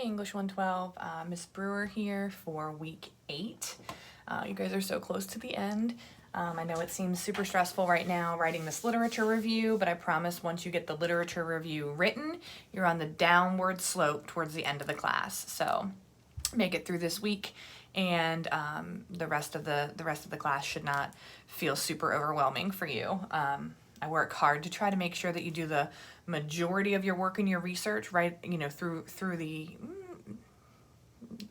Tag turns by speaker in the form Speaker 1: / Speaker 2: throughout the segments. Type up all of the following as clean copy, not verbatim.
Speaker 1: Hey, English 112, Miss Brewer here for week 8. You guys are so close to the end. I know it seems super stressful right now writing this literature review, but I promise once you get the literature review written, you're on the downward slope towards the end of the class. So make it through this week, and the rest of the class should not feel super overwhelming for you. I work hard to try to make sure that you do the majority of your work and your research right, through the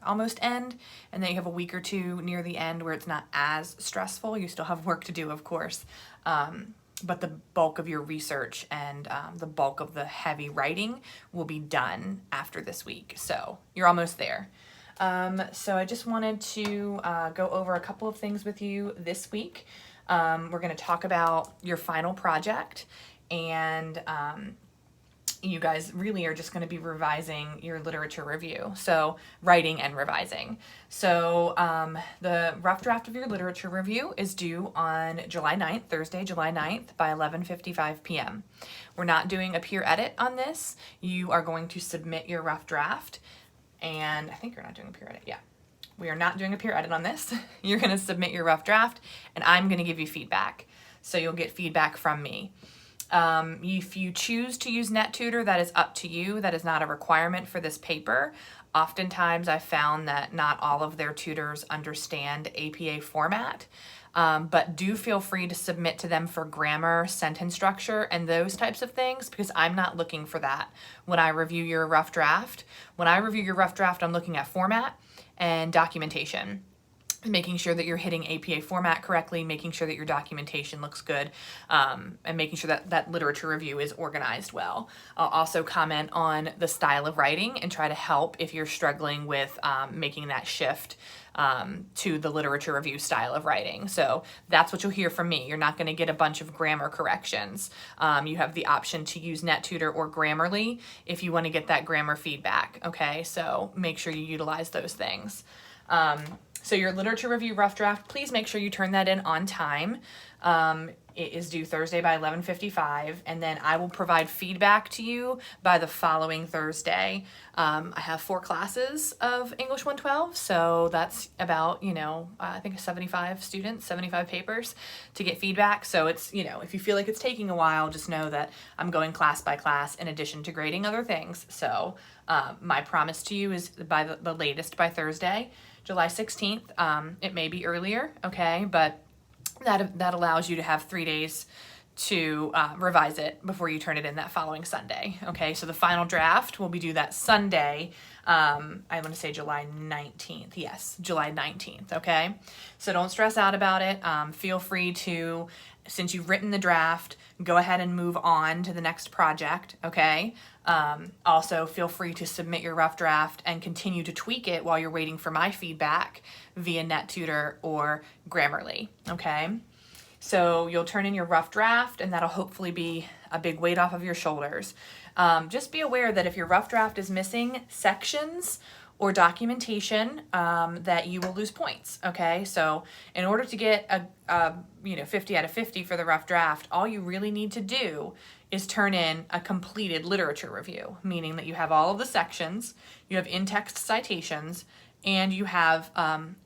Speaker 1: almost end, and then you have a week or two near the end where it's not as stressful. You still have work to do, of course, but the bulk of your research and the bulk of the heavy writing will be done after this week. So you're almost there. So I just wanted to go over a couple of things with you this week. We're going to talk about your final project, and you guys really are just going to be revising your literature review. So writing and revising. So the rough draft of your literature review is due on July 9th, Thursday, July 9th by 11:55 p.m. We're not doing a peer edit on this. You are going to submit your rough draft, and I think you're not doing a peer edit. Yeah. We are not doing a peer edit on this. You're going to submit your rough draft, and I'm going to give you feedback. So you'll get feedback from me. If you choose to use NetTutor, that is up to you. That is not a requirement for this paper. Oftentimes I've found that not all of their tutors understand APA format, but do feel free to submit to them for grammar, sentence structure, and those types of things, because I'm not looking for that when I review your rough draft. When I review your rough draft, I'm looking at format and documentation, making sure that you're hitting APA format correctly, making sure that your documentation looks good, and making sure that that literature review is organized well. I'll also comment on the style of writing and try to help if you're struggling with making that shift to the literature review style of writing. So that's what you'll hear from me. You're not going to get a bunch of grammar corrections. You have the option to use NetTutor or Grammarly if you want to get that grammar feedback. Okay, so make sure you utilize those things. So your literature review rough draft, please make sure you turn that in on time. It is due Thursday by 11:55, and then I will provide feedback to you by the following Thursday. I have 4 classes of English 112, so that's about, I think 75 students, 75 papers to get feedback. So it's, if you feel like it's taking a while, just know that I'm going class by class in addition to grading other things. So my promise to you is by the latest by Thursday, July 16th. It may be earlier, okay, but that allows you to have 3 days to revise it before you turn it in that following Sunday. Okay, so the final draft will be due that Sunday. I want to say July 19th. Yes, July 19th. Okay, so don't stress out about it. Feel free to, since you've written the draft, go ahead and move on to the next project. Okay. Also, feel free to submit your rough draft and continue to tweak it while you're waiting for my feedback via NetTutor or Grammarly. Okay. So you'll turn in your rough draft, and that'll hopefully be a big weight off of your shoulders. Just be aware that if your rough draft is missing sections or documentation, that you will lose points. Okay, so in order to get a 50 out of 50 for the rough draft, all you really need to do is turn in a completed literature review, meaning that you have all of the sections, you have in-text citations, and you have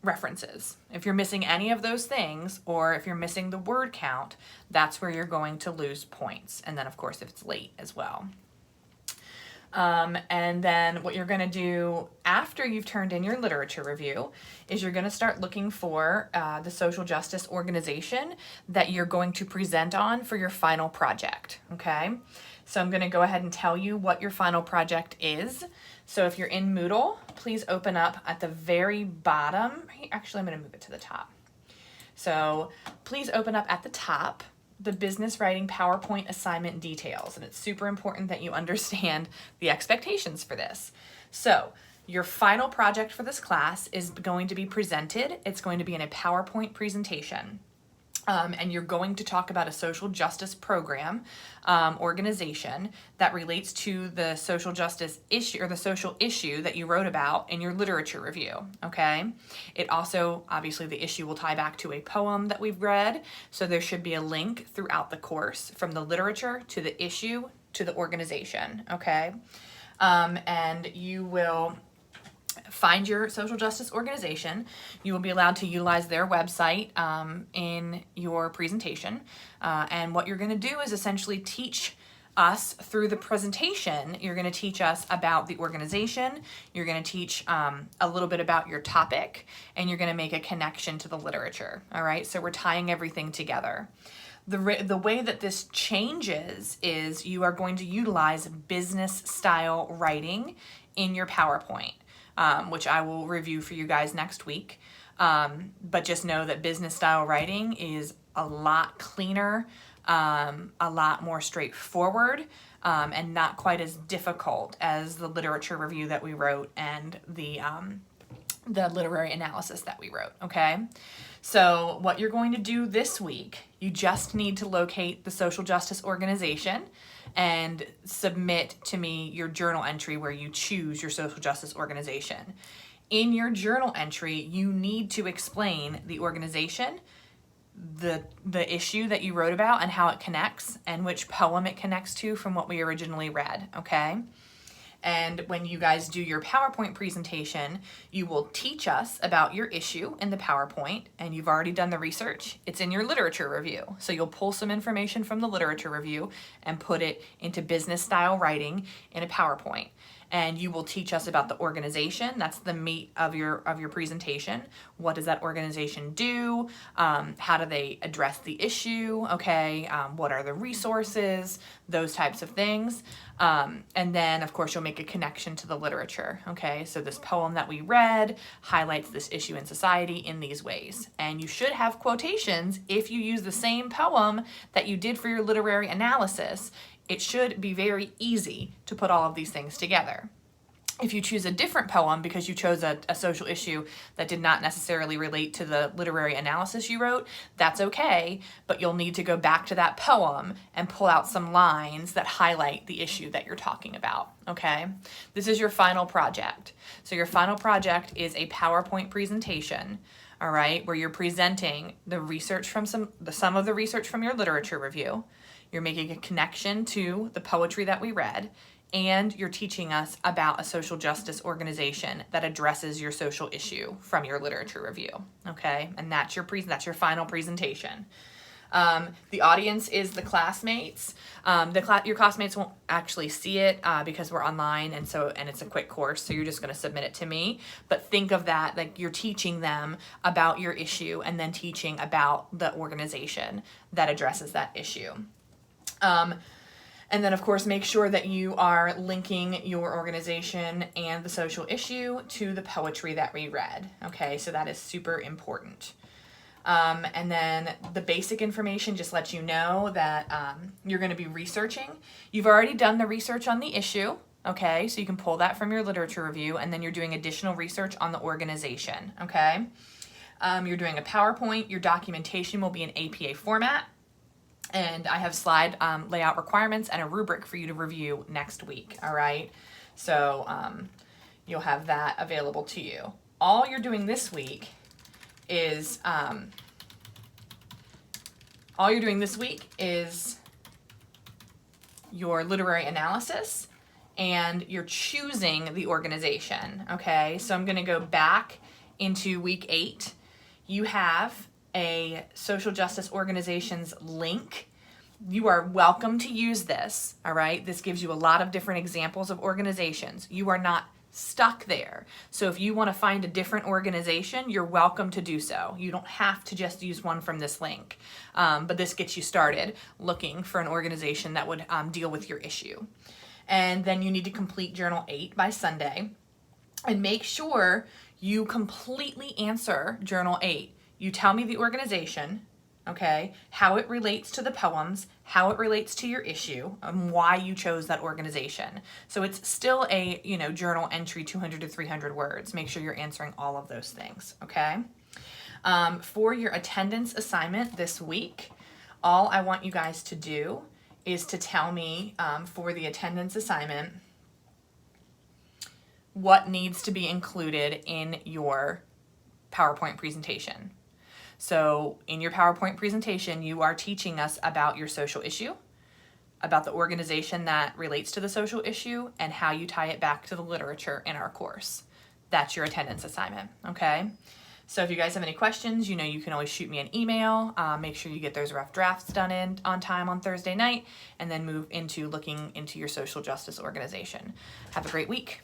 Speaker 1: references. If you're missing any of those things, or if you're missing the word count, that's where you're going to lose points. And then, of course, if it's late as well. And then what you're going to do after you've turned in your literature review is you're going to start looking for the social justice organization that you're going to present on for your final project. Okay, so I'm going to go ahead and tell you what your final project is. So if you're in Moodle, please open up at the very bottom. Actually, I'm going to move it to the top. So please open up at the top the business writing PowerPoint assignment details. And it's super important that you understand the expectations for this. So your final project for this class is going to be presented. It's going to be in a PowerPoint presentation. And you're going to talk about a social justice program organization that relates to the social justice issue or the social issue that you wrote about in your literature review. Okay. It also, obviously, the issue will tie back to a poem that we've read. So there should be a link throughout the course from the literature to the issue to the organization. Okay. And you will find your social justice organization. You will be allowed to utilize their website in your presentation. And what you're going to do is essentially teach us through the presentation. You're going to teach us about the organization. You're going to teach a little bit about your topic, and you're going to make a connection to the literature. All right, so we're tying everything together. The way that this changes is you are going to utilize business style writing in your PowerPoint, which I will review for you guys next week. But just know that business style writing is a lot cleaner, a lot more straightforward, and not quite as difficult as the literature review that we wrote and the literary analysis that we wrote, okay? So what you're going to do this week, you just need to locate the social justice organization and submit to me your journal entry where you choose your social justice organization. In your journal entry, you need to explain the organization, the issue that you wrote about and how it connects, and which poem it connects to from what we originally read, okay? And when you guys do your PowerPoint presentation, you will teach us about your issue in the PowerPoint, and you've already done the research. It's in your literature review. So you'll pull some information from the literature review and put it into business style writing in a PowerPoint. And you will teach us about the organization. That's the meat of your presentation. What does that organization do? How do they address the issue? Okay, what are the resources? Those types of things. And then, of course, you'll make a connection to the literature. Okay, so this poem that we read highlights this issue in society in these ways. And you should have quotations if you use the same poem that you did for your literary analysis. It should be very easy to put all of these things together. If you choose a different poem because you chose a social issue that did not necessarily relate to the literary analysis you wrote, that's okay, but you'll need to go back to that poem and pull out some lines that highlight the issue that you're talking about, okay? This is your final project. So your final project is a PowerPoint presentation, all right, where you're presenting the research from some of the research from your literature review. You're making a connection to the poetry that we read, and you're teaching us about a social justice organization that addresses your social issue from your literature review, okay? And that's your final presentation. The audience is the classmates. Your classmates won't actually see it because we're online, and it's a quick course, so you're just going to submit it to me. But think of that like you're teaching them about your issue and then teaching about the organization that addresses that issue. And then, of course, make sure that you are linking your organization and the social issue to the poetry that we read. Okay, so that is super important. And then the basic information just lets you know that you're going to be researching. You've already done the research on the issue. Okay, so you can pull that from your literature review, and then you're doing additional research on the organization. Okay, you're doing a PowerPoint. Your documentation will be in APA format. And I have slide layout requirements and a rubric for you to review next week, all right? So you'll have that available to you. All you're doing this week is your literary analysis, and you're choosing the organization, okay? So I'm gonna go back into week 8. You have a social justice organization's link. You are welcome to use this, all right? This gives you a lot of different examples of organizations. You are not stuck there. So if you want to find a different organization, you're welcome to do so. You don't have to just use one from this link. But this gets you started looking for an organization that would deal with your issue. And then you need to complete Journal 8 by Sunday. And make sure you completely answer Journal 8. You tell me the organization, okay, how it relates to the poems, how it relates to your issue, and why you chose that organization. So it's still a, journal entry, 200 to 300 words. Make sure you're answering all of those things, okay? For your attendance assignment this week, all I want you guys to do is to tell me for the attendance assignment what needs to be included in your PowerPoint presentation. So in your PowerPoint presentation, you are teaching us about your social issue, about the organization that relates to the social issue, and how you tie it back to the literature in our course. that's your attendance assignment, okay? So if you guys have any questions, you know, you can always shoot me an email. Make sure you get those rough drafts done in on time on Thursday night, and then move into looking into your social justice organization. Have a great week.